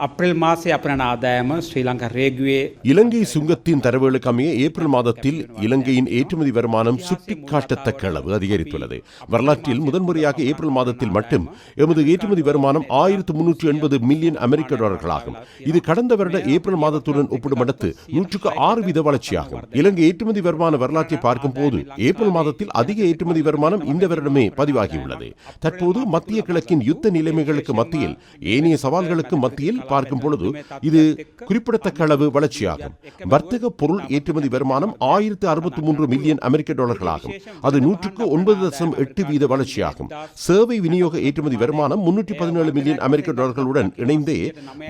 අප්‍රේල් මාසයේ අපනන ආදායම ශ්‍රී ලංකා රේගුවේ இலங்கை சுங்கத்தின் தரவுகளுக்கு அமைய ஏப்ரல் மாதத்தில் இலங்கையின் ஏற்றுமதி வருமானம் சுட்டிக்காட்டத்தக்க அளவு அதிகரித்துள்ளது. வரலாற்றில் முதன்முறையாக ஏப்ரல் மாதத்தில் மட்டும் எமது ஏற்றுமதி வருமானம் 1380 மில்லியன் அமெரிக்க டாலர்களாகும். இது கடந்த வருட ஏப்ரல் மாதத்துடன் ஒப்பிடுமடுத்து 106% வளர்ச்சியாகும். இலங்கை ஏற்றுமதி வருமான வரலாற்றை பார்க்கும் போது ஏப்ரல் மாதத்தில் அதிக ஏற்றுமதி வருமானம் இந்த வருடமே பதிவாகியுள்ளது. தற்போது மத்திய கிழக்கின் யுத்த நிலைமைகளுக்கு மத்தியில் ஏனைய சவால்களுக்கு மத்தியில் பார்க்கும் பொழுது இது குறிப்பிடத்தக்க அளவு வளர்ச்சியாகும். வர்த்தக பொருள் ஏற்றுமதி வருமானம் 1063 மில்லியன் அமெரிக்க டாலர்களாகும். அது 109.8% வளர்ச்சியாகும். சேவை விநியோக ஏற்றுமதி வருமானம் 317 மில்லியன் அமெரிக்க டாலர்களுடன் இணைந்தே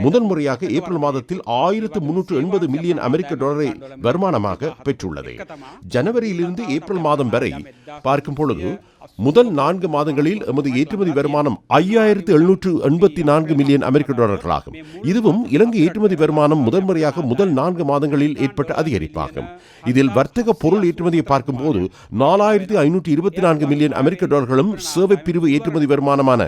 முதன்முறையாக ஏப்ரல் மாதத்தில் 1380 மில்லியன் அமெரிக்க டாலரை வருமானமாக பெற்றுள்ளது. ஜனவரியிலிருந்து ஏப்ரல் மாதம் வரை பார்க்கும் பொழுது முதல் 4 மாதங்களில் எமது ஏற்றுமதி வருமானம் 5784 மில்லியன் அமெரிக்க டாலர்களாகும். இதுவும் இலங்கை ஏற்றுமதி வருமானம் முதன்முறையாக முதல் 4 மாதங்களில் ஏற்பட்ட அதிகரிப்பாகும். இதில் வர்த்தக பொருள் ஏற்றுமதியை பார்க்கும் போது 4524 மில்லியன் அமெரிக்க டாலர்களும் சேவை பிரிவு ஏற்றுமதி வருமானமான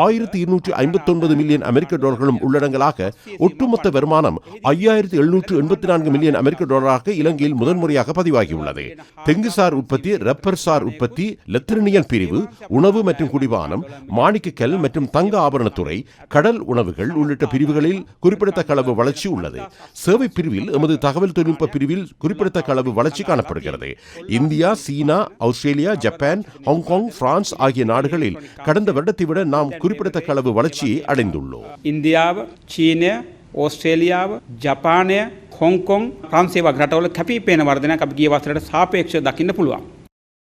1259 மில்லியன் அமெரிக்க டாலர்களும் உள்ளடங்கலாக ஒட்டுமொத்த வருமானம் 5784 மில்லியன் அமெரிக்க டாலராக இலங்கையில் முதன்முறையாக பதிவாகியுள்ளது. தெங்குசார் உற்பத்தி, ரப்பர் சார் உற்பத்தி, லெத்திரனியல் பிரிவு, உணவு மற்றும் குடிபானம், மாணிக்கக்கல் மற்றும் தங்க ஆபரணத்துறை, கடல் உணவுகள் உள்ளிட்ட பிரிவுகளில் குறிப்பிடத்தக்க அளவு வளர்ச்சி உள்ளது. சேவை பிரிவில் எமது தகவல் தொழில்நுட்ப பிரிவில் குறிப்பிடத்தக்க அளவு வளர்ச்சி காணப்படுகிறது. இந்தியா, சீனா, ஆஸ்திரேலியா, ஜப்பான், ஹாங்காங், பிரான்ஸ் ஆகிய நாடுகளில் கடந்த வருடத்தை விட நாம் குறிப்பிடத்தக்க அளவு வளர்ச்சியை அடைந்துள்ளோம். ඉන්දියාව, චීනය, ඕස්ට්‍රේලියාව, ජපානය, හොංකොං, ප්‍රංශ වගේ රටවල කැපී පෙනෙන වර්ධනයක් අපි ගිය වසරට සාපේක්ෂව දකින්න පුළුවන්.